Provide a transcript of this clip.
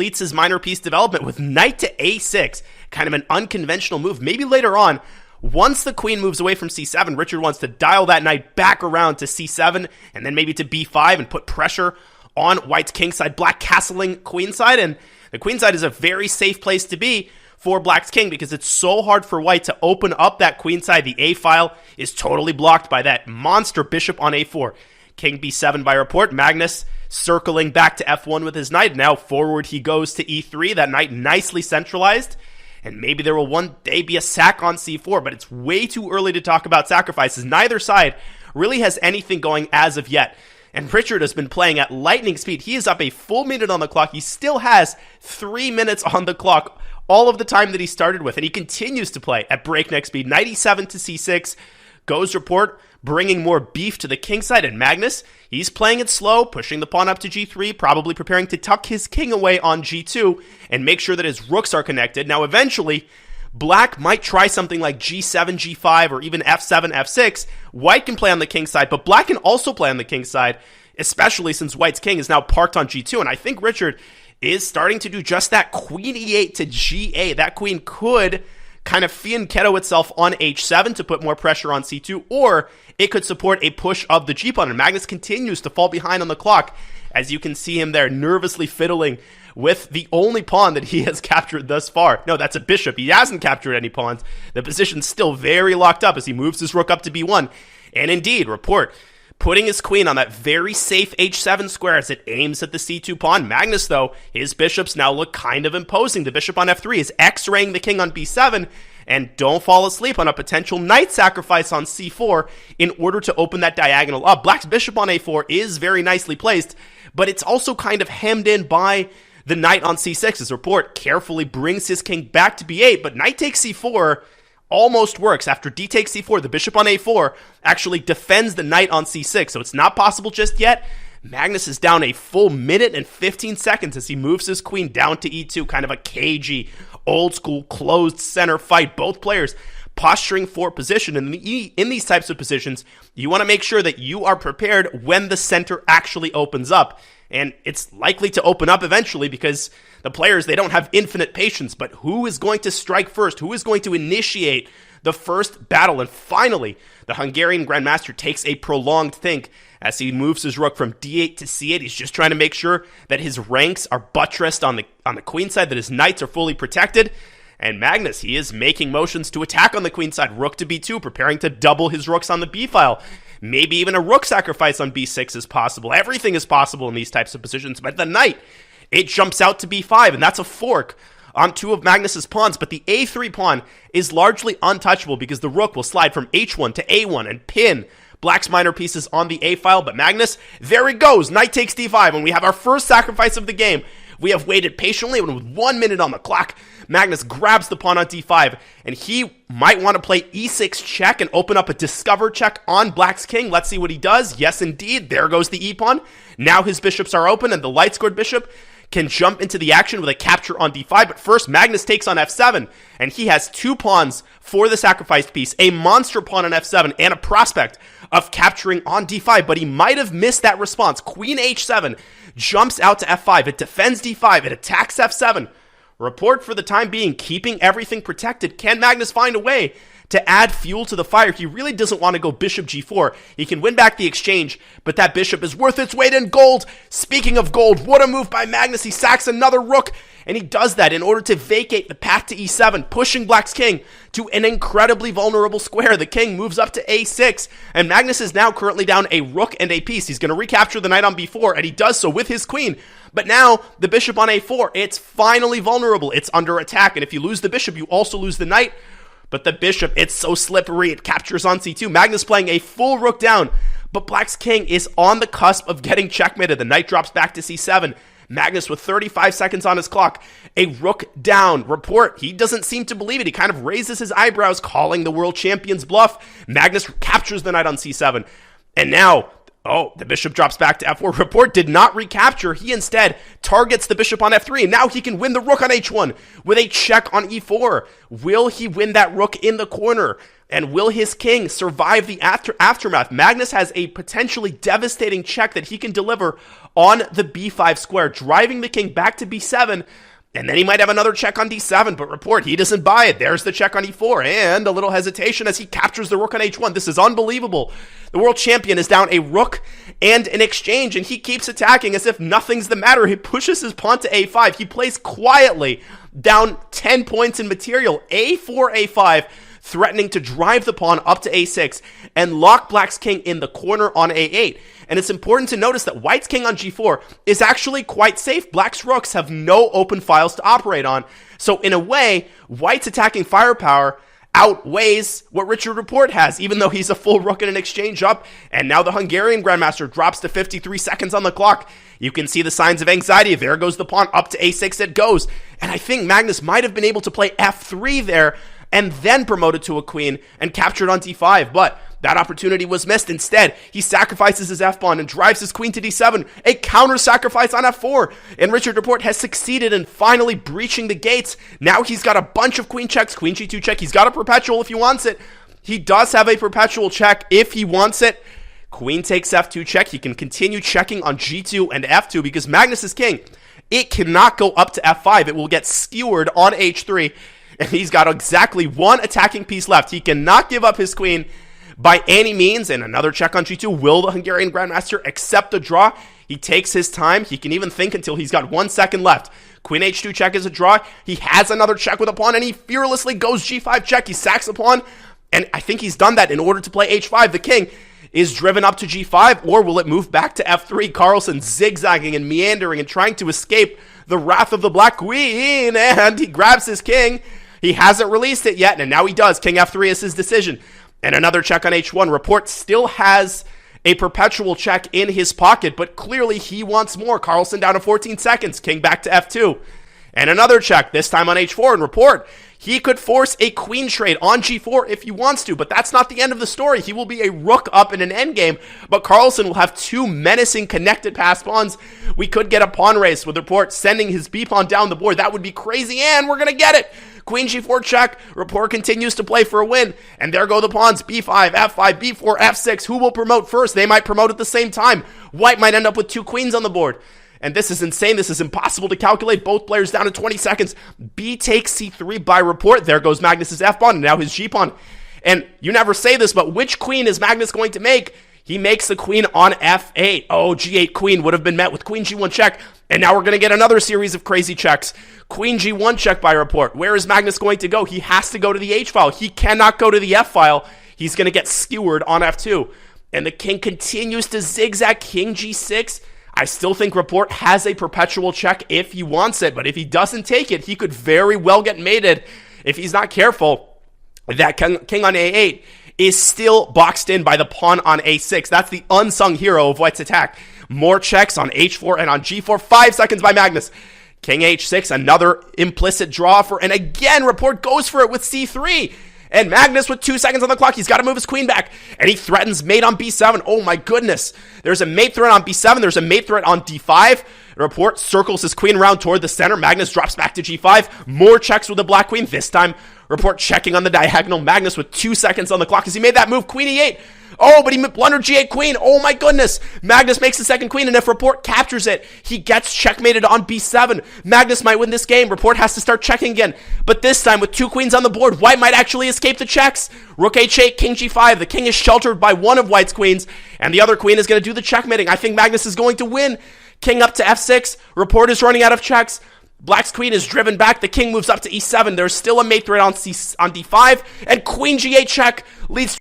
completes his minor piece development with knight to a6, kind of an unconventional move. Maybe later on, once the queen moves away from c7, Richard wants to dial that knight back around to c7 and then maybe to b5 and put pressure on white's kingside, black castling queenside. And the queenside is a very safe place to be for black's king because it's so hard for white to open up that queenside. The a file is totally blocked by that monster bishop on a4. King b7 by report. Magnus circling back to f1 with his knight. Now forward he goes to e3. That knight nicely centralized. And maybe there will one day be a sack on c4, but it's way too early to talk about sacrifices. Neither side really has anything going as of yet. And Richard has been playing at lightning speed. He is up a full minute on the clock. He still has 3 minutes on the clock, all of the time that he started with. And he continues to play at breakneck speed. Knight e7 to c6 goes report, bringing more beef to the king side. And Magnus, he's playing it slow, pushing the pawn up to g3, probably preparing to tuck his king away on g2 and make sure that his rooks are connected. Now, eventually, black might try something like g7, g5, or even f7, f6. White can play on the king side, but black can also play on the king side, especially since white's king is now parked on g2. And I think Richard is starting to do just that. Queen e8 to g8. That queen could kind of fianchetto itself on h7 to put more pressure on c2, or it could support a push of the g pawn. And Magnus continues to fall behind on the clock, as you can see him there nervously fiddling with the only pawn that he has captured thus far. No, that's a bishop. He hasn't captured any pawns. The position's still very locked up as he moves his rook up to b1. And indeed, report, putting his queen on that very safe h7 square as it aims at the c2 pawn. Magnus, though, his bishops now look kind of imposing. The bishop on f3 is x-raying the king on b7, and don't fall asleep on a potential knight sacrifice on c4 in order to open that diagonal up. Black's bishop on a4 is very nicely placed, but it's also kind of hemmed in by the knight on c6. His report carefully brings his king back to b8, but knight takes c4 almost works. After d takes c4, the bishop on a4 actually defends the knight on c6, so it's not possible just yet. Magnus is down a full minute and 15 seconds as he moves his queen down to e2, kind of a cagey, old-school, closed center fight. Both players posturing for position. And in these types of positions, you want to make sure that you are prepared when the center actually opens up. And it's likely to open up eventually because the players, they don't have infinite patience. But who is going to strike first? Who is going to initiate the first battle? And finally, the Hungarian Grandmaster takes a prolonged think as he moves his rook from d8 to c8. He's just trying to make sure that his ranks are buttressed on the queen side, that his knights are fully protected. And Magnus, he is making motions to attack on the queen side. Rook to b2, preparing to double his rooks on the b file. Maybe even a rook sacrifice on b6 is possible. Everything is possible in these types of positions. But the knight, it jumps out to b5, and that's a fork on two of Magnus's pawns. But the a3 pawn is largely untouchable because the rook will slide from h1 to a1 and pin Black's minor pieces on the a file. But Magnus, there he goes. Knight takes d5, and we have our first sacrifice of the game. We have waited patiently, and with 1 minute on the clock, Magnus grabs the pawn on d5, and he might want to play e6 check and open up a discover check on Black's king. Let's see what he does. Yes, indeed. There goes the e-pawn. Now his bishops are open, and the light-scored bishop can jump into the action with a capture on d5. But first, Magnus takes on f7, and he has two pawns for the sacrificed piece, a monster pawn on f7, and a prospect of capturing on d5. But he might have missed that response. Queen h7 jumps out to f5. It defends d5. It attacks f7. Report for the time being, keeping everything protected. Can Magnus find a way to add fuel to the fire? He really doesn't want to go bishop g4. He can win back the exchange, but that bishop is worth its weight in gold. Speaking of gold, what a move by Magnus. He sacks another rook, and he does that in order to vacate the path to e7, pushing Black's king to an incredibly vulnerable square. The king moves up to a6, and Magnus is now currently down a rook and a piece. He's going to recapture the knight on b4, and he does so with his queen. But now, the bishop on a4, it's finally vulnerable. It's under attack, and if you lose the bishop, you also lose the knight. But the bishop, it's so slippery, it captures on c2. Magnus playing a full rook down, but Black's king is on the cusp of getting checkmated. The knight drops back to c7. Magnus with 35 seconds on his clock. A rook down. Report, he doesn't seem to believe it. He kind of raises his eyebrows, calling the world champion's bluff. Magnus captures the knight on c7. And now, Oh, the bishop drops back to f4. Report did not recapture. He instead targets the bishop on f3, and now he can win the rook on h1 with a check on e4. Will he win that rook in the corner? And will his king survive the aftermath? Magnus has a potentially devastating check that he can deliver on the b5 square, driving the king back to b7, and then he might have another check on d7, but Report, he doesn't buy it. There's the check on e4, and a little hesitation as he captures the rook on h1. This is unbelievable. The world champion is down a rook and an exchange, and he keeps attacking as if nothing's the matter. He pushes his pawn to a5. He plays quietly, down 10 points in material. a4, a5, threatening to drive the pawn up to a6 and lock Black's king in the corner on a8. And it's important to notice that White's king on g4 is actually quite safe. Black's rooks have no open files to operate on. So in a way, White's attacking firepower outweighs what Richard Report has, even though he's a full rook and an exchange up. And now the Hungarian Grandmaster drops to 53 seconds on the clock. You can see the signs of anxiety. There goes the pawn, up to a6 it goes. And I think Magnus might have been able to play f3 there and then promoted to a queen and captured on d5, but that opportunity was missed. Instead, he sacrifices his f-pawn and drives his queen to d7, a counter-sacrifice on f4, and Richard Report has succeeded in finally breaching the gates. Now he's got a bunch of queen checks, queen g2 check, he's got a perpetual if he wants it. He does have a perpetual check if he wants it. Queen takes f2 check, he can continue checking on g2 and f2 because Magnus is king. It cannot go up to f5, it will get skewered on h3, and he's got exactly one attacking piece left. He cannot give up his queen by any means, and another check on g2. Will the Hungarian Grandmaster accept the draw? He takes his time. He can even think until he's got 1 second left. Queen h2 check is a draw. He has another check with a pawn, and he fearlessly goes g5 check. He sacks a pawn, and I think he's done that in order to play h5. The king is driven up to g5, or will it move back to f3? Carlsen zigzagging and meandering and trying to escape the wrath of the Black Queen, and he grabs his king. He hasn't released it yet, and now he does. King f3 is his decision. And another check on h1. Report still has a perpetual check in his pocket, but clearly he wants more. Carlsen down to 14 seconds. King back to f2. And another check, this time on h4. And Report, he could force a queen trade on g4 if he wants to, but that's not the end of the story. He will be a rook up in an endgame, but Carlsen will have two menacing connected pass pawns. We could get a pawn race with Report sending his b-pawn down the board. That would be crazy, and we're going to get it. Queen g4 check. Report continues to play for a win. And there go the pawns. b5, f5, b4, f6. Who will promote first? They might promote at the same time. White might end up with two queens on the board. And this is insane. This is impossible to calculate. Both players down to 20 seconds. B takes c3 by Report. There goes Magnus's f-pawn and now his g-pawn. And you never say this, but which queen is Magnus going to make? He makes the queen on f8. Oh, g8 queen would have been met with queen g1 check. And now we're going to get another series of crazy checks. Queen g1 check by Report. Where is Magnus going to go? He has to go to the h file. He cannot go to the f file. He's going to get skewered on f2. And the king continues to zigzag. King g6. I still think Report has a perpetual check if he wants it. But if he doesn't take it, he could very well get mated if he's not careful. That king on a8 is still boxed in by the pawn on a6. That's the unsung hero of White's attack. More checks on h4 and on g4. 5 seconds by Magnus. King h6, another implicit draw for, and again, Report goes for it with c3. And Magnus with 2 seconds on the clock, he's got to move his queen back. And he threatens mate on b7. Oh my goodness. There's a mate threat on b7. There's a mate threat on d5. Report circles his queen around toward the center. Magnus drops back to g5. More checks with the Black Queen. This time, Report checking on the diagonal. Magnus with 2 seconds on the clock as he made that move. Queen e8. Oh, but he blundered g8 queen. Oh my goodness. Magnus makes the second queen, and if Report captures it, he gets checkmated on b7. Magnus might win this game. Report has to start checking again. But this time, with 2 queens on the board, White might actually escape the checks. Rook h8, king g5. The king is sheltered by one of White's queens, and the other queen is going to do the checkmating. I think Magnus is going to win. King up to f6. Report is running out of checks. Black's queen is driven back. The king moves up to e7. There's still a mate threat on d5. And queen g8 check leads